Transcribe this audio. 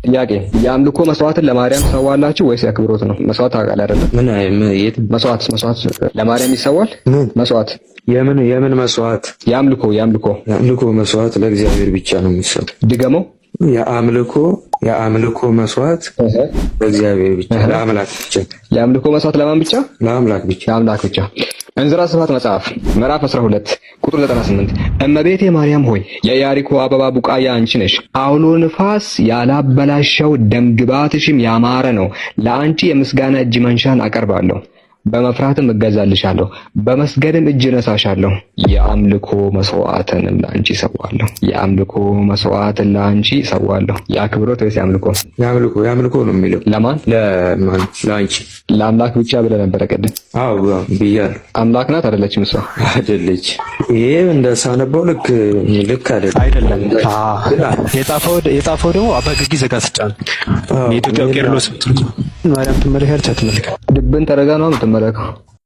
ጥያቄ የአምልኮ መስዋዕትን ለማርያም ሰዋላችሁ ወይስ ያክብሮት ነው? መስዋዕት ታውቃለህ አይደል? ምን የት መስዋዕት ለማርያም ይሰዋል? መስዋዕት የምን መስዋዕት? የአምልኮ መስዋዕት ለእግዚአብሔር ብቻ ነው የሚሰዋው። ድገመው። የአምልኮ መስዋዕት ለእግዚአብሔር ብቻ፣ ለአምላክ ብቻ። የአምልኮ መስዋዕት ለማን ብቻ? ለአምላክ ብቻ። እንዝራ ስብሐት መጽሐፍ ምዕራፍ 12 ቁጥር 98 እመቤቴ ማርያም ሆይ የኢያሪኮ አበባ ቡቃያ አንቺ ነሽ። አውሎ ንፋስ ያላበላሸው ደምግባትሽም ያማረ ነው። ለአንቺ የምስጋና እጅ መንሻን አቀርባለሁ፣ በመፍራትም እገዛልሻለሁ፣ በመስገድም እጅ ነሳሻለሁ። የአምልኮ መስዋዕትን ለአንቺ ሰዋለሁ። የአክብሮት ወይስ የአምልኮ? የአምልኮ ነው የሚለው። ለማን? ለአንቺ። ለአምላክ ብቻ ብለህ ነበረ ቅድም። አዎ ብያለሁ። አምላክ ናት አይደለችም? እሷ አይደለች። ይሄ እንደሳነበው ልክ አይደለም። የጻፈው ደግሞ አባ ጊዮርጊስ ዘጋስጫ ነው። የኢትዮጵያ ቄርሎስ ማርያም ትመለካለች አትመለካም? ድብን ተረጋ ነው የምትመለከው።